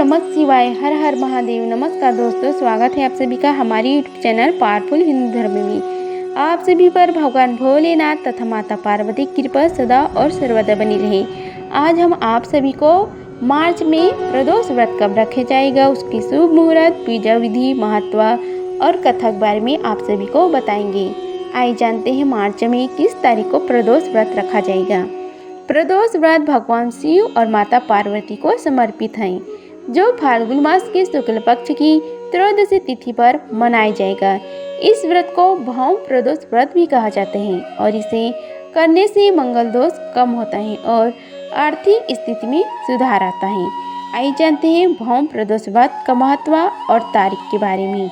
नमः शिवाय। हर हर महादेव। नमस्कार दोस्तों, स्वागत है आप सभी का हमारे यूट्यूब चैनल पावरफुल हिंदू धर्म में। आप सभी पर भगवान भोलेनाथ तथा माता पार्वती की कृपा सदा और सर्वदा बनी रहे। आज हम आप सभी को मार्च में प्रदोष व्रत कब रखे जाएगा, उसकी शुभ मुहूर्त, पूजा विधि, महत्व और कथा के बारे में आप सभी को बताएंगे। आइए जानते हैं मार्च में किस तारीख को प्रदोष व्रत रखा जाएगा। प्रदोष व्रत भगवान शिव और माता पार्वती को समर्पित है, जो फाल्गुन मास के शुक्ल पक्ष की त्रयोदशी तिथि पर मनाया जाएगा। इस व्रत को भौम प्रदोष व्रत भी कहा जाता है और इसे करने से मंगल दोष कम होता है और आर्थिक स्थिति में सुधार आता है। आइए जानते हैं भौम प्रदोष व्रत का महत्व और तारीख के बारे में।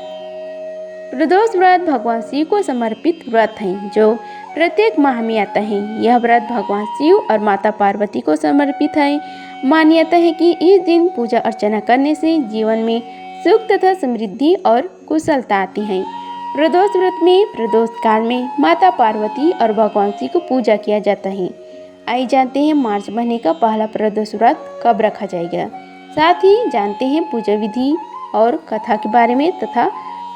प्रदोष व्रत भगवान शिव को समर्पित व्रत है, जो प्रत्येक माह में आता है। यह व्रत भगवान शिव और माता पार्वती को समर्पित है। मान्यता है कि इस दिन पूजा अर्चना करने से जीवन में सुख तथा समृद्धि और कुशलता आती है। प्रदोष व्रत में प्रदोष काल में माता पार्वती और भगवान शिव को पूजा किया जाता है। आइए जानते हैं मार्च महीने का पहला प्रदोष व्रत कब रखा जाएगा। साथ ही जानते हैं पूजा विधि और कथा के बारे में तथा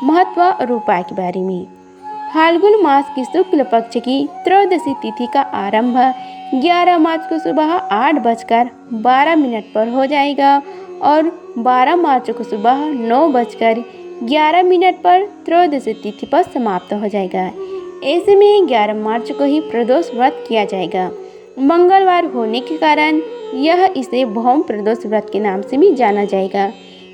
महत्व और उपाय के बारे में। फाल्गुन मास की शुक्ल पक्ष की त्रयोदशी तिथि का आरंभ 11 मार्च को सुबह 8:12 पर हो जाएगा और 12 मार्च को सुबह 9:11 पर त्रयोदशी तिथि पर समाप्त हो जाएगा। ऐसे में 11 मार्च को ही प्रदोष व्रत किया जाएगा। मंगलवार होने के कारण यह इसे भौम प्रदोष व्रत के नाम से भी जाना जाएगा।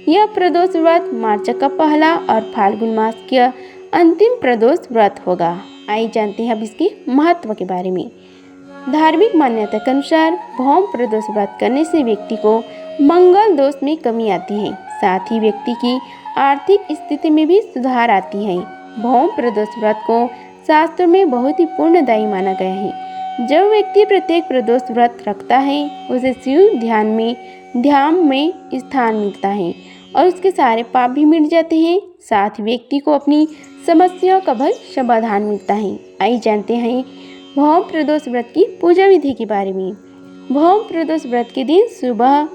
यह प्रदोष व्रत मार्च का पहला और फाल्गुन मास का अंतिम प्रदोष व्रत होगा। आइए जानते हैं अब इसके महत्व के बारे में। धार्मिक मान्यता के अनुसार भौम प्रदोष व्रत करने से व्यक्ति को मंगल दोष में कमी आती है, साथ ही व्यक्ति की आर्थिक स्थिति में भी सुधार आती है। भौम प्रदोष व्रत को शास्त्रों में बहुत ही पुण्यदायी माना गया है। जब व्यक्ति प्रत्येक प्रदोष व्रत रखता है, उसे शिव ध्यान में स्थान मिलता है और उसके सारे पाप भी मिट जाते हैं। साथ व्यक्ति को अपनी समस्याओं का भी समाधान मिलता है। आइए जानते हैं भौम प्रदोष व्रत की पूजा विधि के बारे में। भौम प्रदोष व्रत के दिन सुबह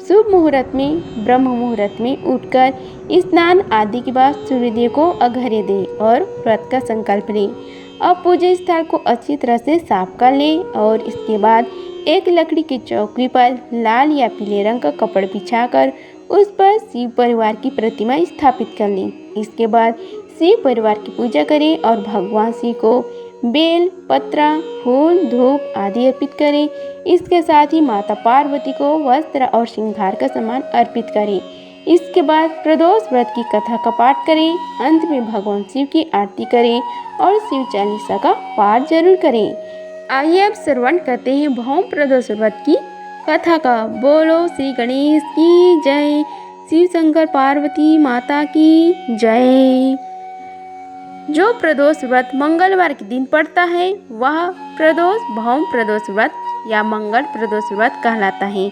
शुभ मुहूर्त में ब्रह्म मुहूर्त में उठकर स्नान आदि के बाद सूर्यदेव को अर्घ्य दें और व्रत का संकल्प लें। अब पूजा स्थल को अच्छी तरह से साफ कर लें और इसके बाद एक लकड़ी की चौकी पर लाल या पीले रंग का कपड़ा बिछाकर उस पर शिव परिवार की प्रतिमा स्थापित कर लें। इसके बाद शिव परिवार की पूजा करें और भगवान शिव को बेल पत्र, फूल, धूप आदि अर्पित करें। इसके साथ ही माता पार्वती को वस्त्र और श्रृंगार का सामान अर्पित करें। इसके बाद प्रदोष व्रत की कथा का पाठ करें। अंत में भगवान शिव की आरती करें और शिव चालीसा का पाठ जरूर करें। आइए अब श्रवण करते हैं भौम प्रदोष व्रत की कथा का। बोलो श्री गणेश की जय, शिव शंकर पार्वती माता की जय। जो प्रदोष व्रत मंगलवार के दिन पड़ता है, वह प्रदोष भौम प्रदोष व्रत या मंगल प्रदोष व्रत कहलाता है।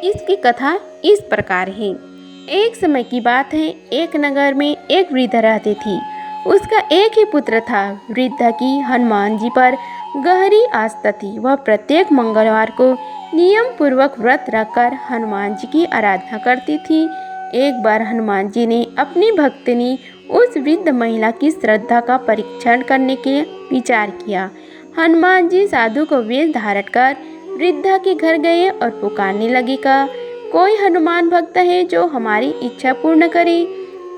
इसकी कथा इस प्रकार है। एक समय की बात है, एक नगर में एक वृद्धा रहती थी। उसका एक ही पुत्र था। वृद्धा की हनुमान जी पर गहरी आस्था थी। वह प्रत्येक मंगलवार को नियम पूर्वक व्रत रखकर हनुमान जी की आराधना करती थी। एक बार हनुमान जी ने अपनी भक्तिनी उस वृद्ध महिला की श्रद्धा का परीक्षण करने के विचार किया। हनुमान जी साधु को वेश धारण कर वृद्धा के घर गए और पुकारने लगे का कोई हनुमान भक्त है जो हमारी इच्छा पूर्ण करे।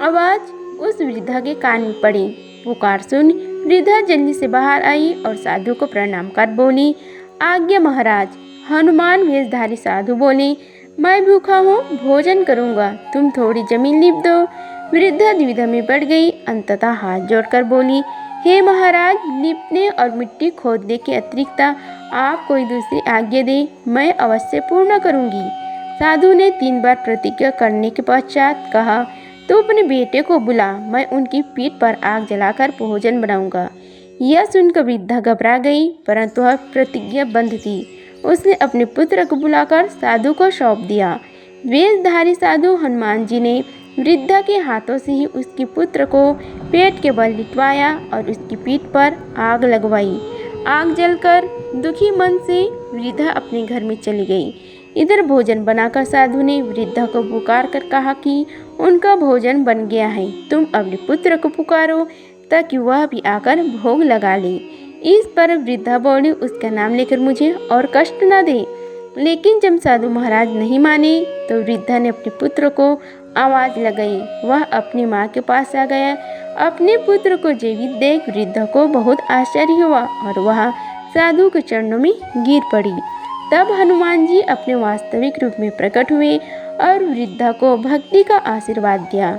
आवाज उस वृद्धा के कान में पड़ी। पुकार सुन वृद्धा जल्दी से बाहर आई और साधु को प्रणाम कर बोली, आज्ञा महाराज। हनुमान वेशधारी साधु बोले, मैं भूखा हूँ, भोजन करूँगा, तुम थोड़ी जमीन लीप दो। वृद्धा द्विधा में पड़ गई। अंततः हाथ जोड़कर बोली, हे महाराज, लिपने और मिट्टी खोदने के अतिरिक्त आप कोई दूसरी आज्ञा दे, मैं अवश्य पूर्ण करूँगी। साधु ने 3 बार प्रतिज्ञा करने के पश्चात कहा, तो अपने बेटे को बुला, मैं उनकी पीठ पर आग जलाकर भोजन बनाऊंगा। यह सुनकर वृद्धा घबरा गई, परंतु वह प्रतिज्ञा बंध थी। उसने अपने पुत्र को बुलाकर साधु को सौंप दिया। वेशधारी साधु हनुमान जी ने वृद्धा के हाथों से ही उसके पुत्र को पेट के बल लिटवाया और उसकी पीठ पर आग लगवाई। आग जलकर दुखी मन से वृद्धा अपने घर में चली गई। इधर भोजन बनाकर साधु ने वृद्धा को पुकार कर कहा कि उनका भोजन बन गया है, तुम अपने पुत्र को पुकारो ताकि वह भी आकर भोग लगा ले। इस पर वृद्धा बोली, उसका नाम लेकर मुझे और कष्ट न दे। लेकिन जब साधु महाराज नहीं माने तो वृद्धा ने अपने पुत्र को आवाज लगाई। वह अपनी माँ के पास आ गया। अपने पुत्र को जीवित देख वृद्धा को बहुत आश्चर्य हुआ और वह साधु के चरणों में गिर पड़ी। तब हनुमान जी अपने वास्तविक रूप में प्रकट हुए और वृद्धा को भक्ति का आशीर्वाद दिया।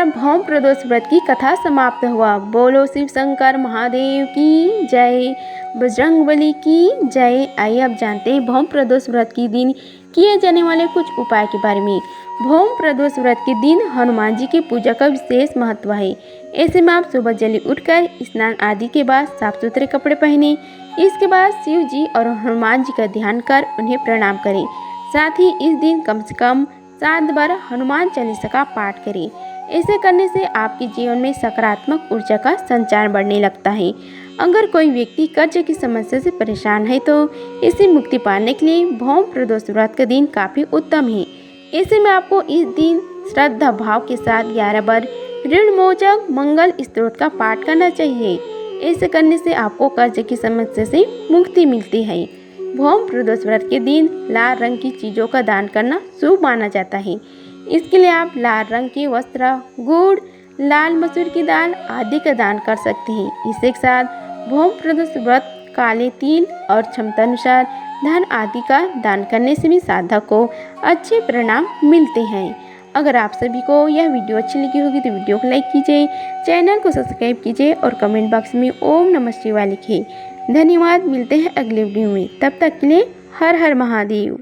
भौम प्रदोष व्रत की कथा समाप्त हुआ। बोलो शिव शंकर महादेव की जय, बजरंगबली की जय। आइए अब जानते हैं भौम प्रदोष व्रत के दिन किए जाने वाले कुछ उपाय के बारे में। भौम प्रदोष व्रत के दिन हनुमान जी की पूजा का विशेष महत्व है। ऐसे में आप सुबह जल्दी उठकर स्नान आदि के बाद साफ सुथरे कपड़े पहने। इसके बाद शिव जी और हनुमान जी का ध्यान कर उन्हें प्रणाम करें। साथ ही इस दिन कम से कम 7 बार हनुमान चालीसा का पाठ करें। ऐसे करने से आपके जीवन में सकारात्मक ऊर्जा का संचार बढ़ने लगता है। अगर कोई व्यक्ति कर्ज की समस्या से परेशान है तो इससे मुक्ति पाने के लिए भौम प्रदोष व्रत का दिन काफ़ी उत्तम है। ऐसे में आपको इस दिन श्रद्धा भाव के साथ 11 बार ऋण मोचक मंगल स्तोत्र का पाठ करना चाहिए। ऐसे करने से आपको कर्ज की समस्या से मुक्ति मिलती है। भौम प्रदोष व्रत के दिन लाल रंग की चीज़ों का दान करना शुभ माना जाता है। इसके लिए आप लाल रंग के वस्त्र, गुड़, लाल मसूर की दाल आदि का दान कर सकते हैं। इसके साथ भौम प्रदोष व्रत काले तिल और क्षमता अनुसार धन आदि का दान करने से भी साधक को अच्छे परिणाम मिलते हैं। अगर आप सभी को यह वीडियो अच्छी लगी होगी तो वीडियो को लाइक कीजिए, चैनल को सब्सक्राइब कीजिए और कमेंट बॉक्स में ओम नमः शिवाय लिखिए। धन्यवाद। मिलते हैं अगले वीडियो में। तब तक के लिए हर हर महादेव।